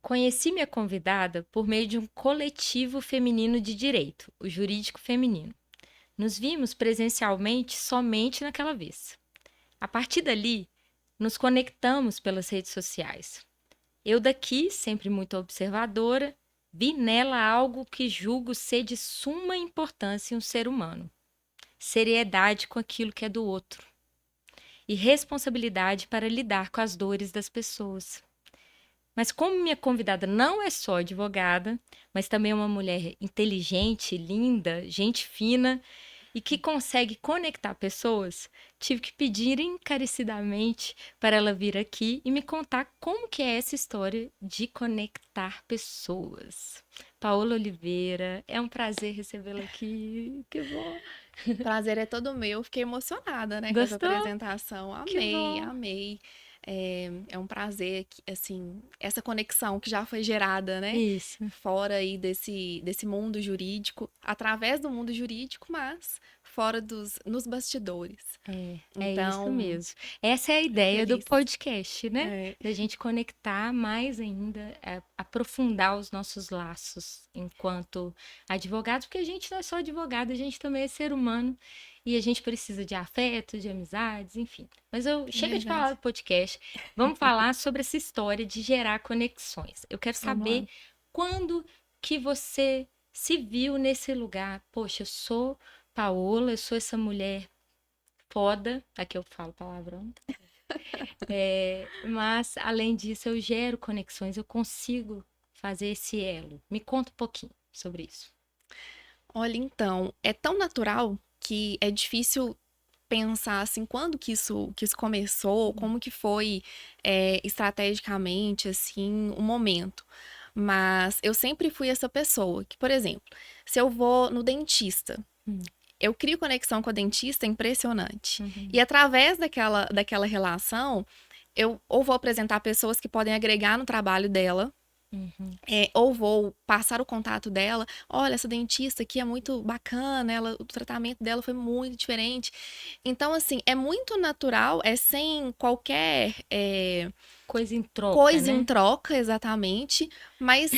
Conheci minha convidada por meio de um coletivo feminino de direito, o Jurídico Feminino. Nos vimos presencialmente somente naquela vez. A partir dali, nos conectamos pelas redes sociais. Eu daqui, sempre muito observadora, vi nela algo que julgo ser de suma importância em um ser humano: seriedade com aquilo que é do outro e responsabilidade para lidar com as dores das pessoas. Mas como minha convidada não é só advogada, mas também é uma mulher inteligente, linda, gente fina e que consegue conectar pessoas, tive que pedir encarecidamente para ela vir aqui e me contar como que é essa história de conectar pessoas. Paola Oliveira, é um prazer recebê-la aqui. Que bom. Prazer é todo meu. Fiquei emocionada, né, com essa Gostou? apresentação. Que Amei, bom. amei. É um prazer, assim, essa conexão que já foi gerada, né, Isso. fora aí desse mundo jurídico, através do mundo jurídico, mas fora nos bastidores. É isso Então, mesmo. Essa é a fico ideia do feliz. podcast, né? É, Da gente conectar mais ainda, aprofundar os nossos laços enquanto advogados, porque a gente não é só advogado, a gente também é ser humano e a gente precisa de afeto, de amizades, enfim. Mas é chega de falar verdade. do podcast, vamos falar sobre essa história de gerar conexões. Eu quero Vamos saber lá. quando que você se viu nesse lugar. Poxa, eu sou Paola, eu sou essa mulher foda, aqui eu falo palavrão, mas além disso eu gero conexões, eu consigo fazer esse elo. Me conta um pouquinho sobre isso. Olha, então, é tão natural que é difícil pensar assim, quando que isso começou, como que foi estrategicamente assim, o momento. Mas eu sempre fui essa pessoa que, por exemplo, se eu vou no dentista, Hum, eu crio conexão com a dentista impressionante. uhum, E através daquela relação, eu ou vou apresentar pessoas que podem agregar no trabalho dela, uhum, ou vou passar o contato dela. Olha, essa dentista aqui é muito bacana, o tratamento dela foi muito diferente. Então, assim, é muito natural, é sem qualquer coisa em troca, coisa em né? troca, exatamente, mas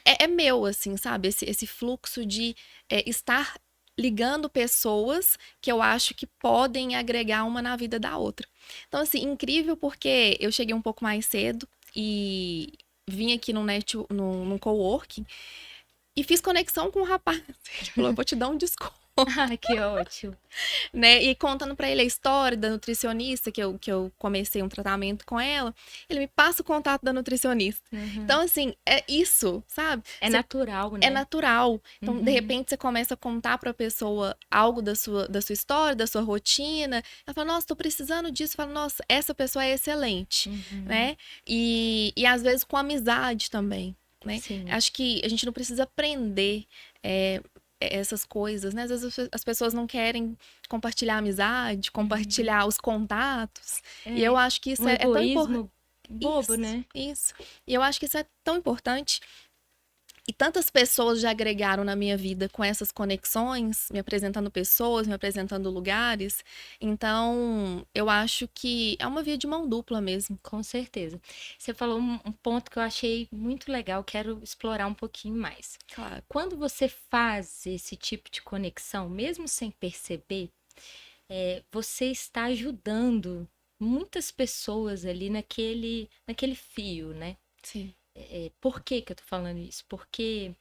é meu, assim, sabe? Esse fluxo de estar ligando pessoas que eu acho que podem agregar uma na vida da outra. Então, assim, incrível porque eu cheguei um pouco mais cedo e vim aqui num coworking e fiz conexão com o rapaz. Ele falou, eu vou te dar um desconto. Ah, que ótimo. Né? E contando pra ele a história da nutricionista, que eu comecei um tratamento com ela, ele me passa o contato da nutricionista. Uhum. Então, assim, é isso, sabe? É natural, É né? natural. Então, de Uhum, repente, você começa a contar pra pessoa algo da sua história, da sua rotina. Ela fala, nossa, tô precisando disso. Fala, nossa, essa pessoa é excelente, uhum. né? E às vezes com amizade também, né? Sim. Acho que a gente não precisa aprender é, essas coisas, né? Às vezes as pessoas não querem compartilhar a amizade, Uhum. compartilhar os contatos. E eu É acho que isso um é tão importante. egoísmo bobo, Isso, né? isso. E eu acho que isso é tão importante. E tantas pessoas já agregaram na minha vida com essas conexões, me apresentando pessoas, me apresentando lugares. Então, eu acho que é uma via de mão dupla mesmo. Com certeza. Você falou um ponto que eu achei muito legal, quero explorar um pouquinho mais. Claro. Quando você faz esse tipo de conexão, mesmo sem perceber, você está ajudando muitas pessoas ali naquele fio, né? Sim. Por que que eu tô falando isso? Porque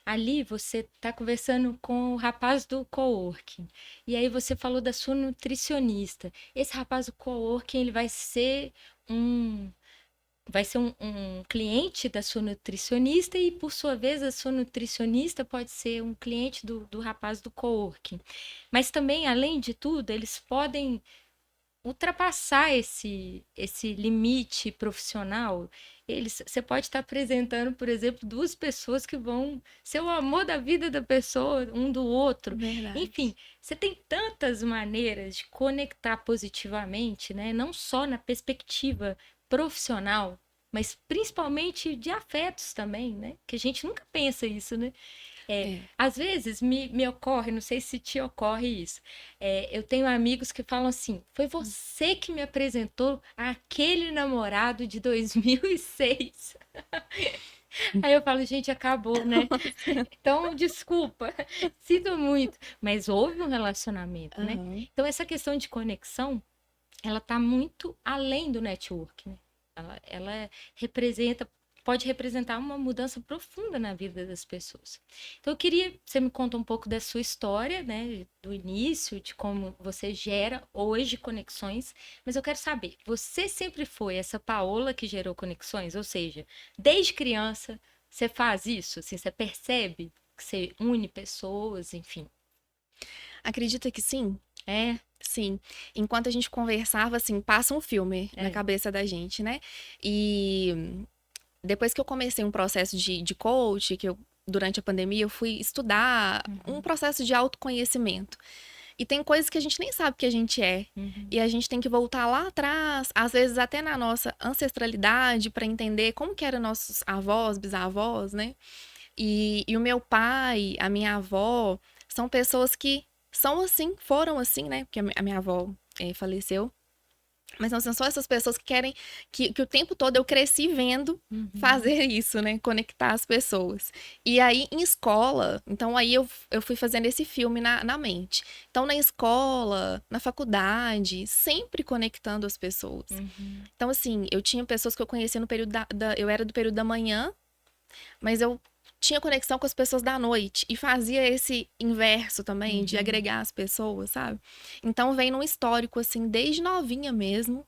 ali você está conversando com o rapaz do coworking. E aí você falou da sua nutricionista. Esse rapaz do coworking, ele um vai ser um cliente da sua nutricionista e, por sua vez, a sua nutricionista pode ser um cliente do rapaz do coworking. Mas também, além de tudo, eles podem ultrapassar esse limite profissional. Você pode estar apresentando, por exemplo, duas pessoas que vão ser o amor da vida da pessoa, um do outro. Verdade. Enfim, você tem tantas maneiras de conectar positivamente, né? Não só na perspectiva profissional, mas principalmente de afetos também, né? Que a gente nunca pensa isso, né? É. Às vezes me ocorre, não sei se te ocorre isso. Eu tenho amigos que falam assim: foi você que me apresentou aquele namorado de 2006. Aí eu falo, gente, acabou, né? Então, desculpa, sinto muito. Mas houve um relacionamento, né? Aham. Então, essa questão de conexão, ela tá muito além do network, né? Ela representa, pode representar uma mudança profunda na vida das pessoas. Então, eu queria que você me conta um pouco da sua história, né? Do início, de como você gera hoje conexões. Mas eu quero saber, você sempre foi essa Paola que gerou conexões? Ou seja, desde criança, você faz isso? Assim, você percebe que você une pessoas, enfim. Acredita que sim? É, Sim. Enquanto a gente conversava, assim, passa um filme na é. cabeça da gente, né? E depois que eu comecei um processo de coach, durante a pandemia, eu fui estudar um Uhum, processo de autoconhecimento. E tem coisas que a gente nem sabe que a gente é. uhum, E a gente tem que voltar lá atrás, às vezes até na nossa ancestralidade, para entender como que eram nossos avós, bisavós, né? E o meu pai, a minha avó, são pessoas que são assim, foram assim, né? Porque a minha avó faleceu. Mas não são só essas pessoas que querem que o tempo todo eu cresci vendo uhum, fazer isso, né? Conectar as pessoas. E aí, em escola, então aí eu fui fazendo esse filme na mente. Então, na escola, na faculdade, sempre conectando as pessoas. uhum, Então, assim, eu tinha pessoas que eu conhecia no período eu era do período da manhã, mas eu tinha conexão com as pessoas da noite e fazia esse inverso também, de uhum. agregar as pessoas, sabe? Então vem num histórico, assim, desde novinha mesmo.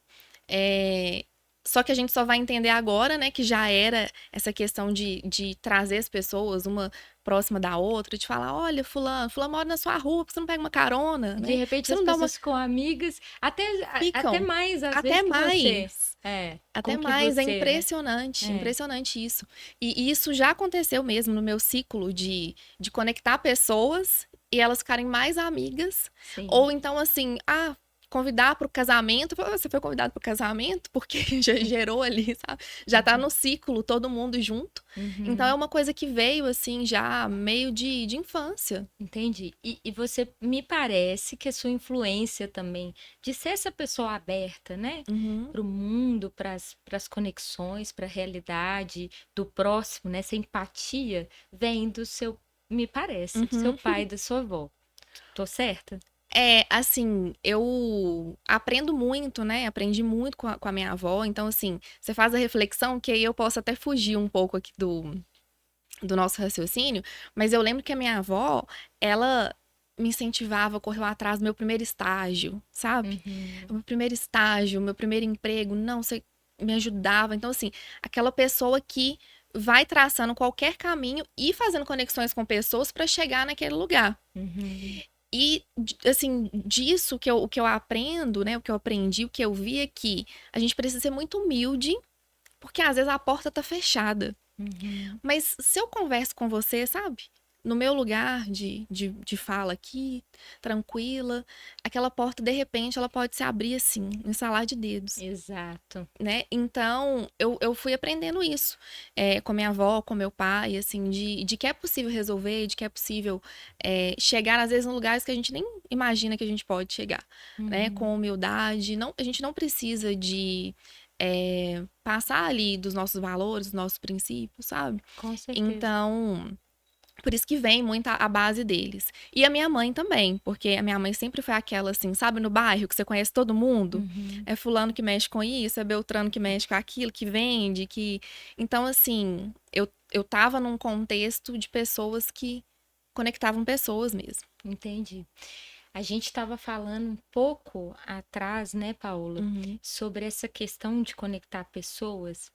É, só que a gente só vai entender agora, né, que já era essa questão de trazer as pessoas uma próxima da outra, de falar, olha, fulano mora na sua rua, por que você não pega uma carona, De né? Por que repente você as não dá uma... pessoas ficam amigas, até Ficam. mais às Até vezes que você. mais. É, com Até que mais, é você, né? impressionante, É, impressionante isso. E isso já aconteceu mesmo no meu ciclo de conectar pessoas e elas ficarem mais amigas. sim. Ou então, assim, convidar para o casamento. Você foi convidado para o casamento? Porque já gerou ali, sabe? Já tá Uhum, no ciclo, todo mundo junto. Então é uhum, uma coisa que veio, assim, já meio de infância. entendi. E você me parece que a sua influência também de ser essa pessoa aberta, né? Uhum, Para o mundo, para as conexões, para a realidade do próximo, né? Essa empatia vem do seu, me parece, do seu uhum. pai e da sua avó. Tô certa? É, assim, eu aprendo muito, né? Aprendi muito com a minha avó. Então, assim, você faz a reflexão que aí eu posso até fugir um pouco aqui do nosso raciocínio, mas eu lembro que a minha avó, ela me incentivava, correu atrás do meu primeiro estágio, sabe? O Uhum, meu primeiro estágio, o meu primeiro emprego, não, você me ajudava. Então, assim, aquela pessoa que vai traçando qualquer caminho e fazendo conexões com pessoas para chegar naquele lugar. uhum. E, assim, disso o que eu aprendo, né? O que eu aprendi, o que eu vi é que a gente precisa ser muito humilde, porque às vezes a porta tá fechada. Uhum, Mas se eu converso com você, sabe? No meu lugar de fala aqui, tranquila, aquela porta, de repente, ela pode se abrir assim, no estalar de dedos. exato. Né? Então, eu fui aprendendo isso com minha avó, com meu pai, assim, de que é possível resolver, de que é possível chegar, às vezes, em lugares que a gente nem imagina que a gente pode chegar, né? Com Uhum, humildade. Não, a gente não precisa de passar ali dos nossos valores, dos nossos princípios, sabe? com certeza. Então, por isso que vem muito a base deles. E a minha mãe também, porque a minha mãe sempre foi aquela assim, sabe, no bairro que você conhece todo mundo? Uhum, É fulano que mexe com isso, é Beltrano que mexe com aquilo, que vende, que. Então, assim, eu tava num contexto de pessoas que conectavam pessoas mesmo. entendi. A gente estava falando um pouco atrás, né, Paula, Uhum. sobre essa questão de conectar pessoas.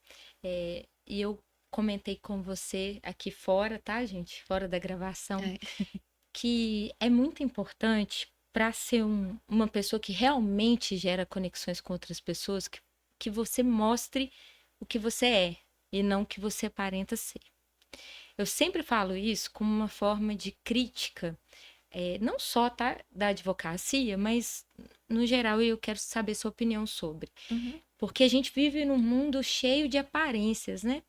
E eu comentei com você aqui fora, tá, gente? Fora da gravação, É. que é muito importante para ser uma pessoa que realmente gera conexões com outras pessoas, que você mostre o que você é e não o que você aparenta ser. Eu sempre falo isso como uma forma de crítica, não só tá, da advocacia, mas no geral eu quero saber sua opinião sobre. Uhum. Porque a gente vive num mundo cheio de aparências, né?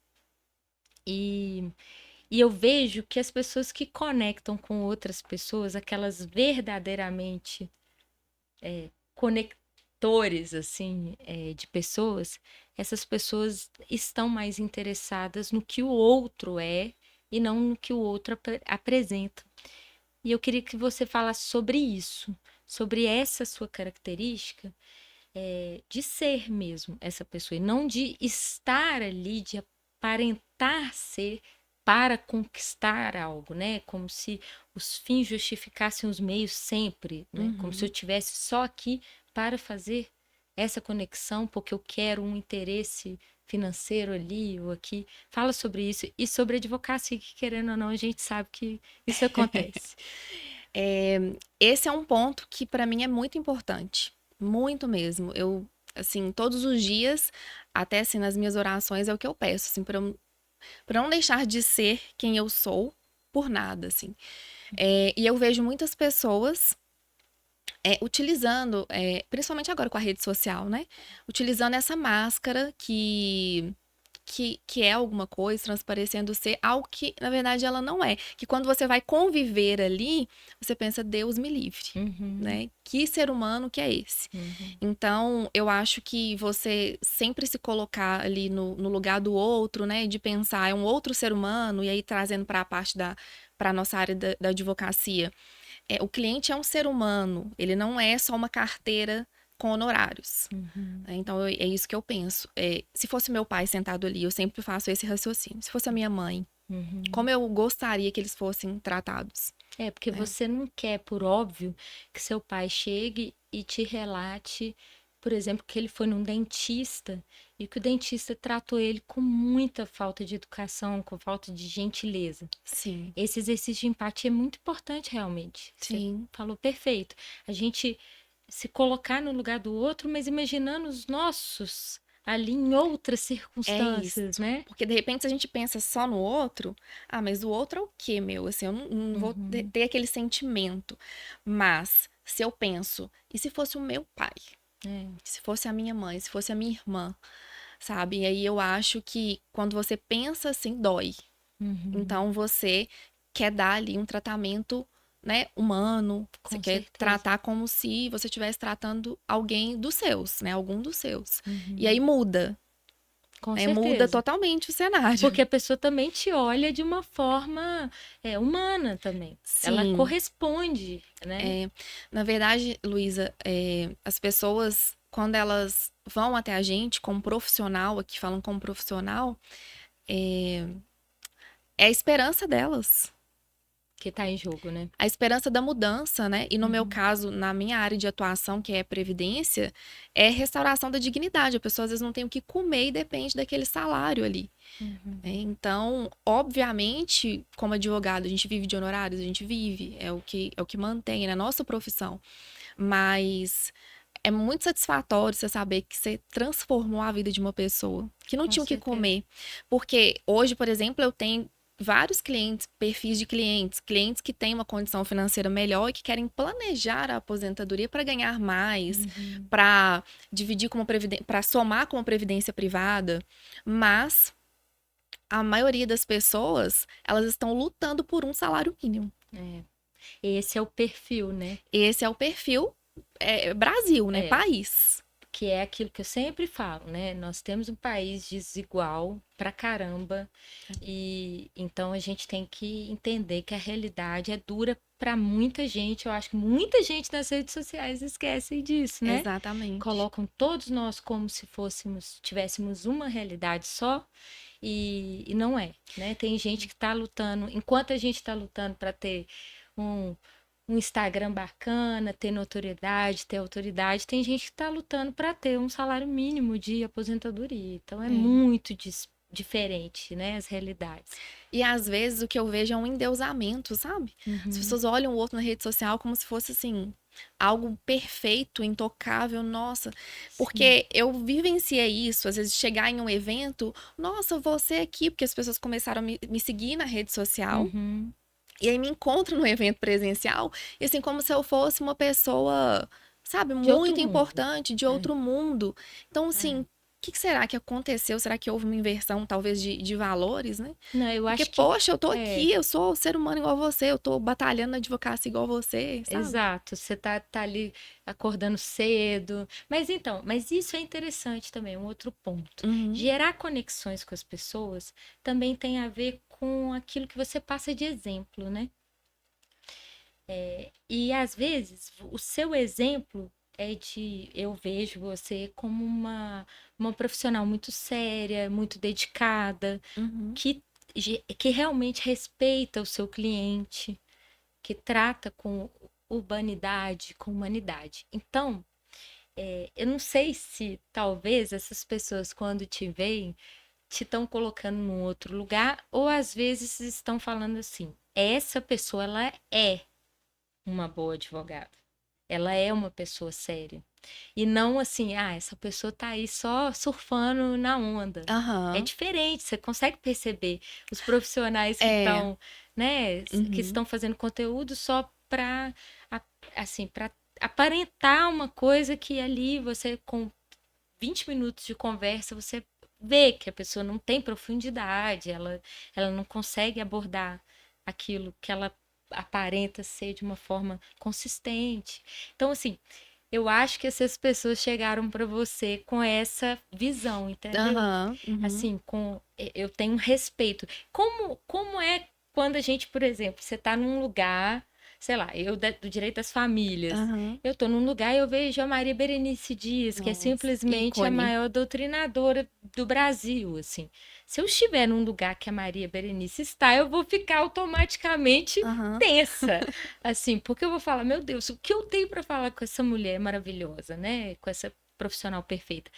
E, e eu vejo que as pessoas que conectam com outras pessoas, aquelas verdadeiramente setores, assim, de pessoas, essas pessoas estão mais interessadas no que o outro é e não no que o outro apresenta. E eu queria que você falasse sobre isso, sobre essa sua característica, de ser mesmo essa pessoa, e não de estar ali, de aparentar ser para conquistar algo, né? Como se os fins justificassem os meios sempre, né? Como se eu Uhum. tivesse só aqui para fazer essa conexão, porque eu quero um interesse financeiro ali ou aqui. Fala sobre isso e sobre advocacia, que querendo ou não, a gente sabe que isso acontece. Esse é um ponto que para mim é muito importante, muito mesmo. Eu, assim, todos os dias, até assim nas minhas orações é o que eu peço, assim, para não deixar de ser quem eu sou por nada, assim. E eu vejo muitas pessoas utilizando, principalmente agora com a rede social, né? Utilizando essa máscara que é alguma coisa, transparecendo ser algo que, na verdade, ela não é. Que quando você vai conviver ali, você pensa, Deus me livre, Uhum, né? Que ser humano que é esse? uhum, Então, eu acho que você sempre se colocar ali no lugar do outro, né? De pensar, é um outro ser humano, e aí trazendo para a parte para a nossa área da advocacia. O cliente é um ser humano, ele não é só uma carteira com honorários. uhum, Então, é isso que eu penso. Se fosse meu pai sentado ali, eu sempre faço esse raciocínio. Se fosse a minha mãe, uhum. como eu gostaria que eles fossem tratados, Porque né? você não quer, por óbvio, que seu pai chegue e te relate, por exemplo, que ele foi num dentista e que o dentista tratou ele com muita falta de educação, com falta de gentileza. Sim, Esse exercício de empatia é muito importante, realmente. Você sim. falou perfeito. A gente se colocar no lugar do outro, mas imaginando os nossos ali em outras É isso. circunstâncias, né? Porque de repente, se a gente pensa só no outro, mas o outro é o quê, meu? Assim, eu não vou Uhum, ter aquele sentimento. Mas, se eu penso, e se fosse o meu pai? é, Se fosse a minha mãe? Se fosse a minha irmã? Sabe? E aí eu acho que quando você pensa assim, dói. uhum, Então você quer dar ali um tratamento, né, humano. Você com quer certeza. tratar como se você estivesse tratando alguém dos seus, né? Algum dos seus. E aí Uhum, muda, com né? Muda certeza. totalmente o cenário. Porque a pessoa também te olha de uma forma humana também. Ela Sim. corresponde, né? Na verdade, Luísa, as pessoas, quando elas vão até a gente como profissional, aqui falam como profissional, é a esperança delas. Que tá em jogo, né? A esperança da mudança, né? E no meu Uhum, caso, na minha área de atuação, que é previdência, é restauração da dignidade. A pessoa às vezes não tem o que comer e depende daquele salário ali, uhum, né? Então, obviamente, como advogado, a gente vive de honorários, a gente vive, é o que mantém na nossa profissão. Mas é muito satisfatório você saber que você transformou a vida de uma pessoa que não com tinha o que certeza. comer. Porque hoje, por exemplo, eu tenho vários clientes, perfis de clientes, clientes que têm uma condição financeira melhor e que querem planejar a aposentadoria para ganhar mais, Uhum, para dividir como para somar com a previdência privada, mas a maioria das pessoas, elas estão lutando por um salário mínimo. é. Esse é o perfil, né? Esse é o perfil Brasil, né? É. País. Que é aquilo que eu sempre falo, né? Nós temos um país desigual pra caramba e então a gente tem que entender que a realidade é dura pra muita gente. Eu acho que muita gente nas redes sociais esquece disso, né? Exatamente. Colocam todos nós como se tivéssemos uma realidade só e não é, né? Tem gente que está lutando, enquanto a gente está lutando para ter um, um Instagram bacana, ter notoriedade, ter autoridade, tem gente que está lutando para ter um salário mínimo de aposentadoria. Então é É. muito diferente, né? As realidades. E às vezes o que eu vejo é um endeusamento, sabe? As Uhum, pessoas olham o outro na rede social como se fosse assim, algo perfeito, intocável, nossa. sim. Porque eu vivenciei isso, às vezes chegar em um evento, nossa, você aqui, porque as pessoas começaram a me seguir na rede social. Uhum, E aí me encontro no evento presencial, e assim, como se eu fosse uma pessoa, sabe, de outro muito mundo. importante, de É, outro mundo. Então, assim, é. que será que aconteceu? Será que houve uma inversão, talvez, de valores, né? Não, eu Porque, acho que poxa, eu tô aqui, eu sou ser humano igual você, eu tô batalhando na advocacia igual você, sabe? exato, você tá ali acordando cedo. Mas isso é interessante também, um outro ponto. Uhum, Gerar conexões com as pessoas também tem a ver com aquilo que você passa de exemplo, né? E às vezes o seu exemplo é de eu vejo você como uma profissional muito séria, muito dedicada, uhum, que realmente respeita o seu cliente, que trata com urbanidade, com humanidade. Então, eu não sei se talvez essas pessoas, quando te veem, te estão colocando num outro lugar, ou às vezes estão falando assim: essa pessoa, ela é uma boa advogada. Ela é uma pessoa séria. E não assim, essa pessoa tá aí só surfando na onda. É aham, diferente, você consegue perceber os profissionais que é, estão, né, que uhum, estão fazendo conteúdo só para assim, para aparentar uma coisa que ali você com 20 minutos de conversa você vê que a pessoa não tem profundidade, ela não consegue abordar aquilo que ela aparenta ser de uma forma consistente. Então, assim, eu acho que essas pessoas chegaram para você com essa visão, entendeu? aham, uhum, Assim, eu tenho um respeito. Como é quando a gente, por exemplo, você está num lugar, sei lá, do direito das famílias. aham. Eu estou num lugar e eu vejo a Maria Berenice Dias, que é Nossa, simplesmente a ícone. maior doutrinadora do Brasil, assim. Se eu estiver num lugar que a Maria Berenice está, eu vou ficar automaticamente Aham, tensa, assim, porque eu vou falar, meu Deus, o que eu tenho para falar com essa mulher maravilhosa, né? Com essa profissional perfeita.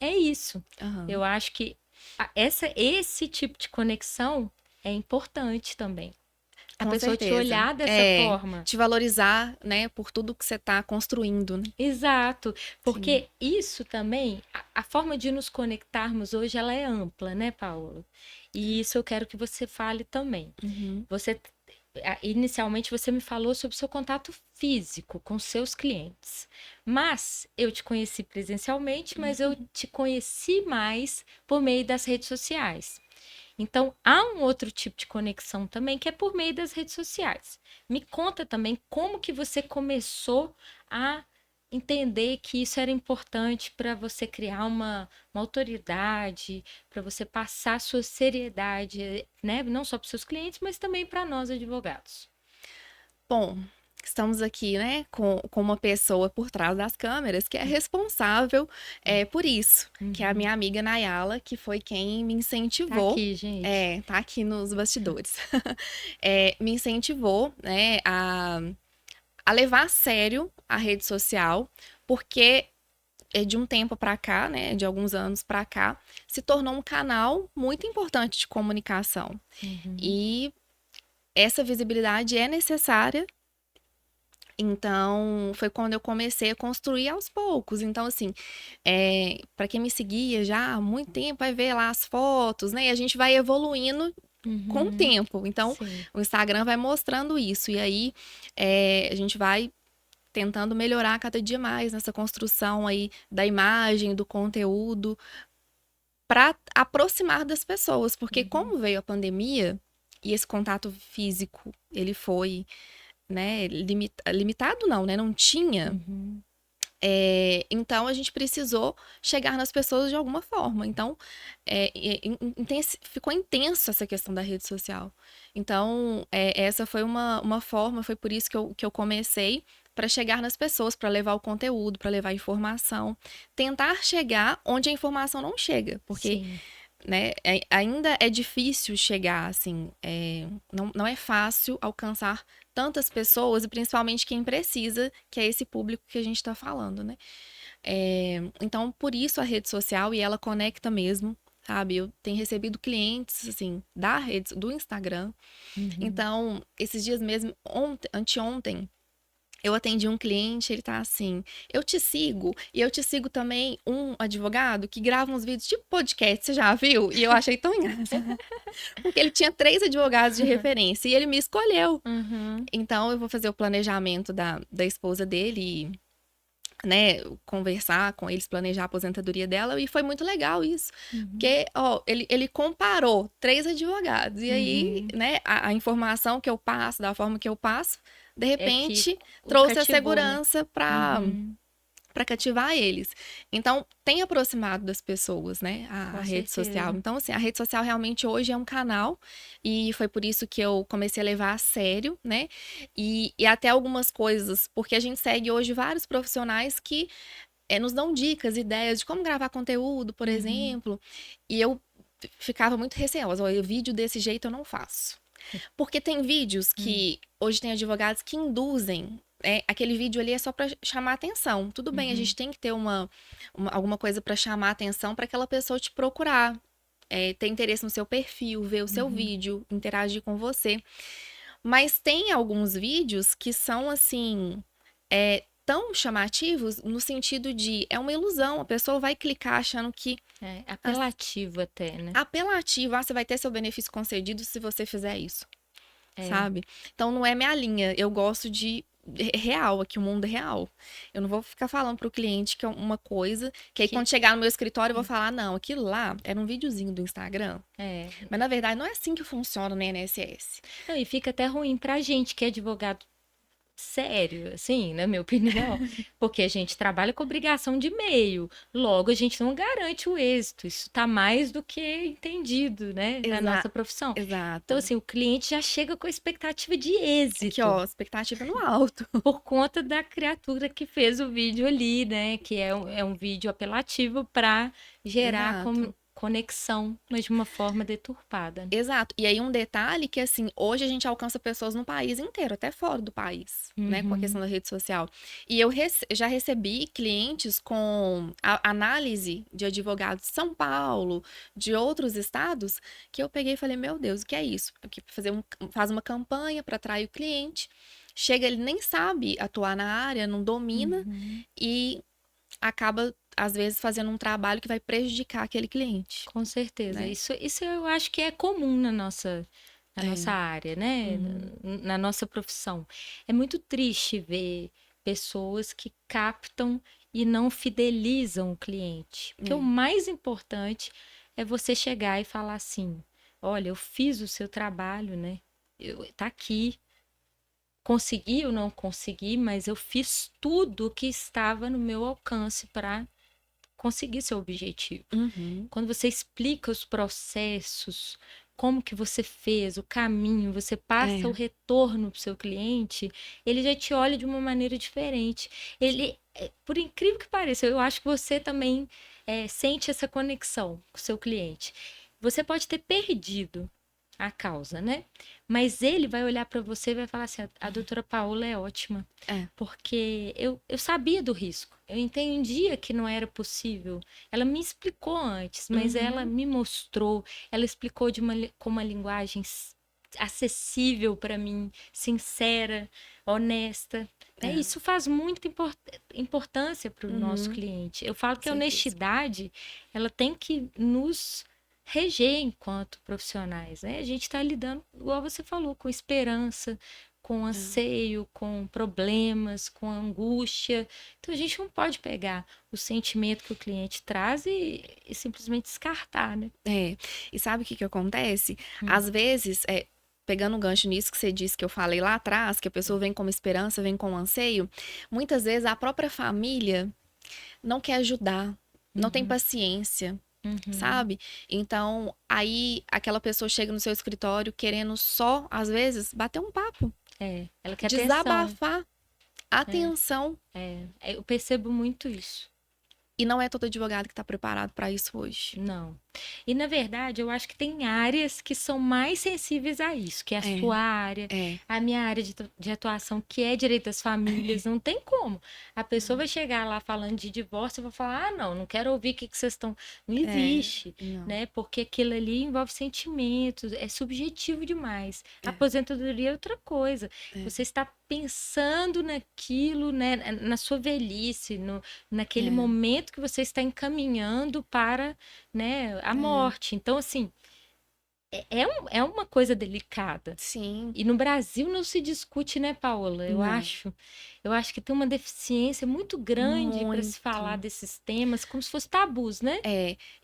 É isso. aham. Eu acho que esse tipo de conexão é importante também. A Com pessoa te certeza. olhar dessa É, forma. te valorizar, né, por tudo que você tá construindo, né? Exato, Sim. porque isso também, a forma de nos conectarmos hoje, ela é ampla, né, Paula? E isso eu quero que você fale também. Uhum, Você, inicialmente, você me falou sobre o seu contato físico com seus clientes, mas eu te conheci presencialmente, mas eu uhum. te conheci mais por meio das redes sociais. Então, há um outro tipo de conexão também que é por meio das redes sociais. Me conta também como que você começou a entender que isso era importante para você criar uma autoridade, para você passar sua seriedade, né? Não só para os seus clientes, mas também para nós advogados. Bom, estamos aqui, né, com uma pessoa por trás das câmeras que é responsável por isso, que é a Uhum. minha amiga Nayala, que foi quem me Tá incentivou. aqui, gente. Tá aqui nos bastidores. Me incentivou, né, a levar a sério a rede social, porque de um tempo para cá, né, de alguns anos para cá, se tornou um canal muito importante de comunicação. Uhum. E essa visibilidade é necessária. Então, foi quando eu comecei a construir aos poucos. Então, assim, para quem me seguia já há muito tempo, vai ver lá as fotos, né? E a gente vai evoluindo com o Uhum. tempo. Então, Sim. o Instagram vai mostrando isso. E aí, a gente vai tentando melhorar cada dia mais nessa construção aí da imagem, do conteúdo, para aproximar das pessoas. Porque Uhum. como veio a pandemia e esse contato físico, ele foi, né, limitado não, né? Não tinha. Uhum. Então a gente precisou chegar nas pessoas de alguma forma. Então ficou intenso essa questão da rede social. Então essa foi uma forma, foi por isso que eu comecei para chegar nas pessoas, para levar o conteúdo, para levar a informação, tentar chegar onde a informação não chega, porque Sim. né, ainda é difícil chegar, assim, não é fácil alcançar tantas pessoas, e principalmente quem precisa, que é esse público que a gente está falando, né? Então, por isso a rede social, e ela conecta mesmo, sabe? Eu tenho recebido clientes, assim, do Instagram. Uhum. Então, esses dias mesmo, anteontem, eu atendi um cliente, ele tá assim, eu te sigo, e eu te sigo também um advogado que grava uns vídeos tipo podcast, você já viu? E eu achei tão engraçado, porque ele tinha 3 advogados de referência, e ele me escolheu. Uhum. Então, eu vou fazer o planejamento da esposa dele, né, conversar com eles, planejar a aposentadoria dela, e foi muito legal isso. Uhum. Porque, ó, ele comparou 3 advogados, e aí, Uhum. né, a informação que eu passo, da forma que eu passo, de É que repente, o trouxe a cativou, né? segurança Uhum. para cativar eles. Então, tem aproximado das pessoas, né, a Com rede social. certeza. Então, assim, a rede social realmente hoje é um canal, e foi por isso que eu comecei a levar a sério, né, e até algumas coisas, porque a gente segue hoje vários profissionais que nos dão dicas, ideias de como gravar conteúdo, por Uhum. exemplo, e eu ficava muito receosa, olha, vídeo desse jeito eu não faço. Porque tem vídeos Hum. que hoje tem advogados que induzem, aquele vídeo ali é só para chamar atenção. Tudo bem, a gente Uhum. tem que ter alguma coisa para chamar atenção para aquela pessoa te procurar, ter interesse no seu perfil, ver o seu Uhum. vídeo, interagir com você. Mas tem alguns vídeos que são assim, tão chamativos no sentido de é uma ilusão, a pessoa vai clicar achando que É as- apelativo até, né? apelativo, você vai ter seu benefício concedido se você fizer isso, É. sabe? Então não é minha linha, eu gosto de real, aqui o mundo é real. Eu não vou ficar falando pro cliente que é uma coisa, que aí Que, quando chegar no meu escritório eu vou falar, não, aquilo lá era um videozinho do Instagram. é. Mas na verdade não é assim que funciona no INSS. Não, e fica até ruim pra gente que é advogado sério, assim, na minha opinião, porque a gente trabalha com obrigação de meio, logo a gente não garante o êxito, isso tá mais do que entendido, né, na Exa nossa profissão. Então, exato. assim, o cliente já chega com a expectativa de Aqui, êxito, ó, expectativa no alto. por conta da criatura que fez o vídeo ali, né, que é um vídeo apelativo para gerar Exato. conexão, mas de uma forma deturpada, né? Exato. E aí um detalhe que, assim, hoje a gente alcança pessoas no país inteiro, até fora do país, né, com a questão Uhum. da rede social. E eu já recebi clientes com análise de advogados de São Paulo, de outros estados, que eu peguei e falei, meu Deus, o que é isso? Aqui faz uma campanha para atrair o cliente, chega, ele nem sabe atuar na área, não domina, Uhum. e acaba, às vezes, fazendo um trabalho que vai prejudicar aquele cliente, Com certeza. né? Isso eu acho que é comum na nossa É. área, né? Uhum. Na nossa profissão. É muito triste ver pessoas que captam e não fidelizam o cliente. Porque o É. mais importante é você chegar e falar assim: olha, eu fiz o seu trabalho, né? Tá aqui. Consegui ou não consegui, mas eu fiz tudo o que estava no meu alcance para conseguir seu objetivo. Uhum. Quando você explica os processos, como que você fez, o caminho, você passa o É. retorno para o seu cliente, ele já te olha de uma maneira diferente. Ele, por incrível que pareça, eu acho que você também sente essa conexão com o seu cliente. Você pode ter perdido a causa, né? Mas ele vai olhar para você e vai falar assim: a doutora Paula é ótima, É. porque eu sabia do risco, eu entendia que não era possível. Ela me explicou antes, mas ela Uhum. me mostrou, ela explicou com uma linguagem acessível para mim, sincera, honesta. Né? É. Isso faz muita importância para o nosso Uhum. cliente. Eu falo Com que a certeza. honestidade, ela tem que nos reger enquanto profissionais, né? A gente está lidando, igual você falou, com esperança, com É. anseio, com problemas, com angústia. Então a gente não pode pegar o sentimento que o cliente traz e simplesmente descartar, né? É. E sabe o que que acontece? Hum. Às vezes, pegando um gancho nisso que você disse que eu falei lá atrás, que a pessoa vem com uma esperança, vem com um anseio, muitas vezes a própria família não quer ajudar, não tem Uhum, paciência, uhum, sabe? Então, aí aquela pessoa chega no seu escritório querendo só, às vezes, bater um papo, ela quer atenção. desabafar, É, atenção. eu percebo muito isso. E não é todo advogado que está preparado para isso hoje. Não. E na verdade, eu acho que tem áreas que são mais sensíveis a isso, que é a É, sua área, é. a minha área de atuação, que é direito das famílias. Não tem como. A pessoa vai chegar lá falando de divórcio e vai falar: ah, não quero ouvir o que vocês estão. Não É, existe, não. né? Porque aquilo ali envolve sentimentos, é subjetivo demais. A É, aposentadoria é outra coisa. é, Você está pensando naquilo, né, na sua velhice, naquele é, momento que você está encaminhando para, né, a é. morte. Então, assim, é uma coisa delicada. Sim. E no Brasil não se discute, né, Paola? Eu Não. acho. Eu acho que tem uma deficiência muito grande para se falar Muito. desses temas, como se fosse tabus, né?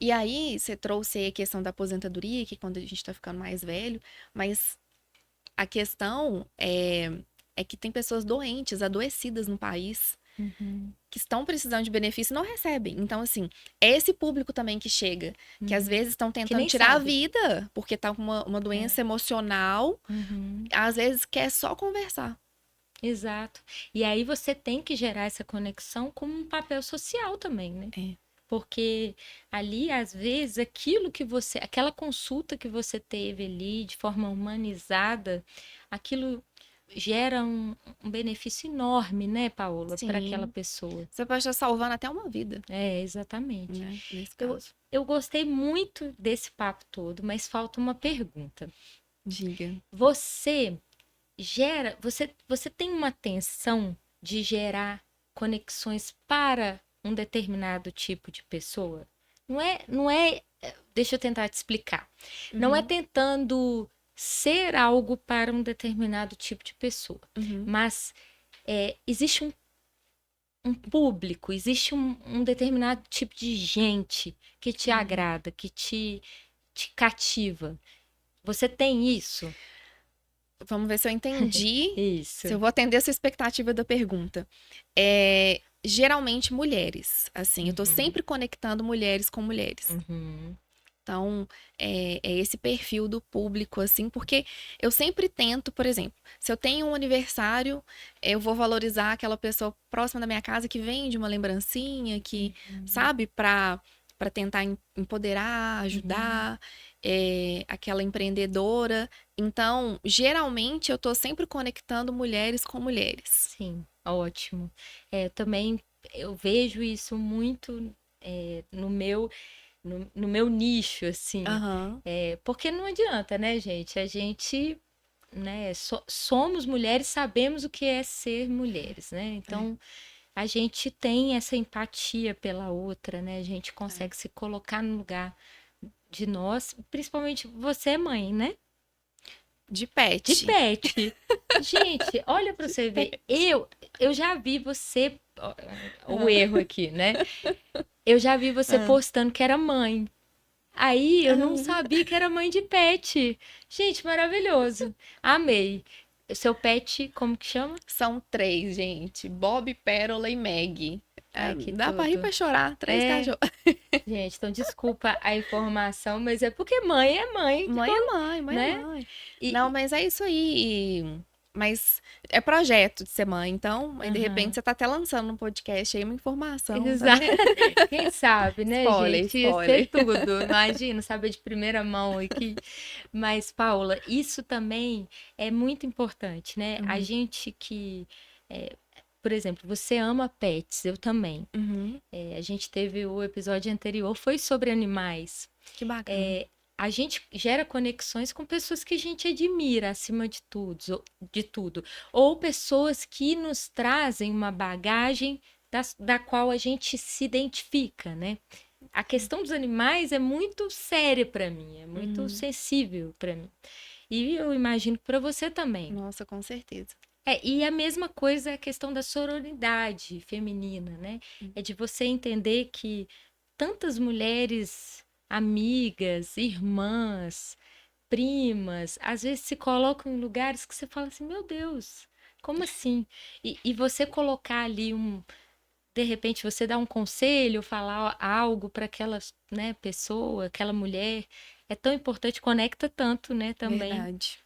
E aí você trouxe aí a questão da aposentadoria, que é quando a gente tá ficando mais velho, mas a questão é que tem pessoas doentes, adoecidas no país, Uhum, que estão precisando de benefício e não recebem. Então, assim, é esse público também que chega, que às uhum. vezes estão Que tentando nem tirar a sabe. vida, porque tá com uma É. doença emocional, Uhum, às vezes quer só conversar. exato. E aí você tem que gerar essa conexão com um papel social também, né? É. Porque ali, às vezes, aquilo que você, aquela consulta que você teve ali de forma humanizada, aquilo gera um benefício enorme, né, Paola, para aquela Sim. pessoa. Você pode estar salvando até uma vida, É, exatamente. né? Nesse Eu, caso. eu gostei muito desse papo todo, mas falta uma pergunta. Diga. Você você tem uma tensão de gerar conexões para um determinado tipo de pessoa? Deixa eu tentar te explicar. Não é Uhum, tentando ser algo para um determinado tipo de pessoa, uhum, mas existe um público, existe um determinado tipo de gente que te uhum. agrada, que te cativa. Você tem isso? Vamos ver se eu entendi, se Isso. eu vou atender a sua expectativa da pergunta. Geralmente mulheres, assim, eu tô Uhum, sempre conectando mulheres com mulheres. uhum, Então, é esse perfil do público, assim, porque eu sempre tento, por exemplo, se eu tenho um aniversário, eu vou valorizar aquela pessoa próxima da minha casa que vende uma lembrancinha, que, uhum, sabe, para tentar empoderar, uhum. ajudar, aquela empreendedora. Então, geralmente, eu tô sempre conectando mulheres com mulheres. Sim, ótimo. Eu também eu vejo isso muito no meu nicho, assim. Aham, Porque não adianta, né, gente? A gente, né, somos mulheres, sabemos o que é ser mulheres, né? é, Então, a gente tem essa empatia pela outra, né? A gente é. consegue se colocar no lugar de nós, principalmente você é mãe, né? De De pet. pet. Gente, olha pra De você ver. pet. Eu já vi você. O Ah, erro aqui, né? Eu já vi você ah, postando que era mãe. Aí eu não ah. sabia que era mãe de pet. Gente, maravilhoso. Amei. O seu pet, como que chama? São três, gente. Bob, Pérola e Meg. Ai, que Dá pra rir e tudo. pra chorar. Três É, cachorros. gente, então desculpa a informação, mas é porque mãe é mãe, Mãe é mãe, mãe é né? mãe. Não, E, mas é isso aí. Mas é projeto de ser mãe, então, aí de repente aham. você tá até lançando no podcast aí uma informação, tá Exato. vendo? Quem sabe, né, Spoiler, gente? Ia ser spoiler. tudo. Imagina, saber de primeira mão aqui. Mas, Paula, isso também é muito importante, né? A Uhum, gente que, é, por exemplo, você ama pets, eu também. uhum, A gente teve o episódio anterior, foi sobre animais. que bacana. É, a gente gera conexões com pessoas que a gente admira acima de tudo, ou pessoas que nos trazem uma bagagem da qual a gente se identifica, né? A questão dos animais é muito séria para mim, é muito Uhum. sensível para mim. E eu imagino que para você também. Nossa, com certeza. E a mesma coisa é a questão da sororidade feminina, né? É de você entender que tantas mulheres, amigas, irmãs, primas, às vezes se colocam em lugares que você fala assim, meu Deus, como assim? E você colocar ali de repente você dá um conselho, falar algo para aquela, né, pessoa, aquela mulher, é tão importante, conecta tanto, né, também Verdade.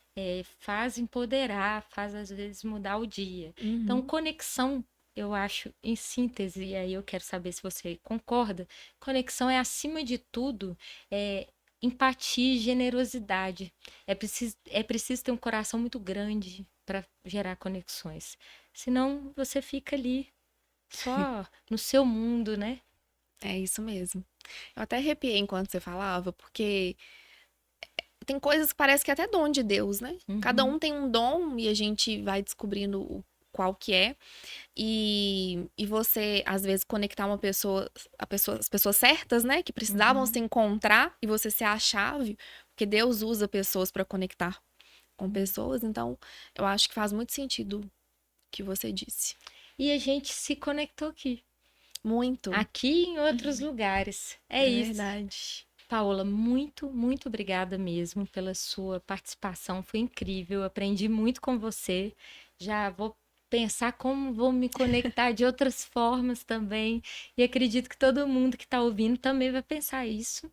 faz empoderar, faz às vezes mudar o dia. Então, Uhum. conexão, eu acho, em síntese, e aí eu quero saber se você concorda, conexão é, acima de tudo, é, empatia e generosidade. É preciso ter um coração muito grande para gerar conexões. Senão, você fica ali só no seu mundo, né? É isso mesmo. Eu até arrepiei enquanto você falava, porque tem coisas que parece que é até dom de Deus, né? Cada Uhum, um tem um dom e a gente vai descobrindo qual que é. E você, às vezes, conectar uma pessoa, as pessoas certas, né? Que precisavam se uhum, encontrar e você ser a chave. porque Deus usa pessoas para conectar com pessoas, então eu acho que faz muito sentido o que você disse. E a gente se conectou aqui. Muito. Aqui e em outros lugares. É isso. Verdade. Paola, muito, muito obrigada mesmo pela sua participação. Foi incrível. Aprendi muito com você. Já vou pensar como vou me conectar de outras formas também. E acredito que todo mundo que está ouvindo também vai pensar isso.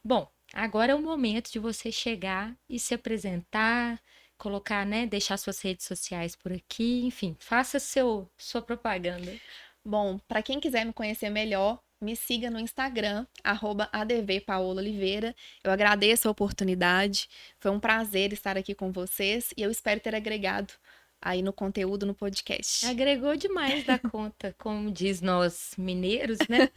Bom, agora é o momento de você chegar e se apresentar, colocar, né, deixar suas redes sociais por aqui, enfim, faça sua propaganda. Bom, para quem quiser me conhecer melhor, me siga no Instagram, @advpaolaoliveira. Eu agradeço a oportunidade. Foi um prazer estar aqui com vocês e eu espero ter agregado aí no conteúdo no podcast. Agregou demais da conta, como diz nós mineiros, né?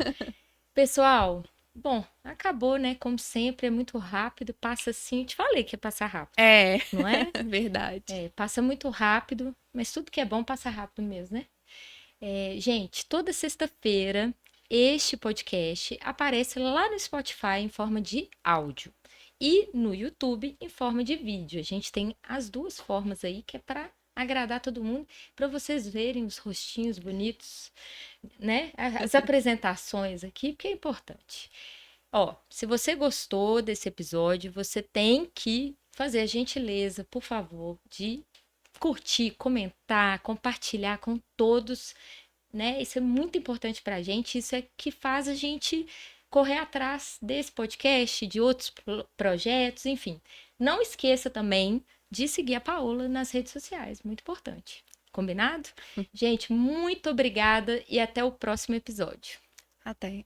Pessoal, bom, acabou, né? Como sempre, é muito rápido, passa assim. Eu te falei que ia passar rápido, não é? Verdade. Passa muito rápido, mas tudo que é bom passa rápido mesmo, né? Gente, toda sexta-feira este podcast aparece lá no Spotify em forma de áudio e no YouTube em forma de vídeo. A gente tem as duas formas aí que é para agradar todo mundo, para vocês verem os rostinhos bonitos, né? As apresentações aqui, porque é importante. Ó, se você gostou desse episódio, você tem que fazer a gentileza, por favor, de curtir, comentar, compartilhar com todos, né? Isso é muito importante para a gente. Isso é que faz a gente correr atrás desse podcast, de outros projetos, enfim. Não esqueça também de seguir a Paola nas redes sociais, muito importante. Combinado? Gente, muito obrigada e até o próximo episódio. Até.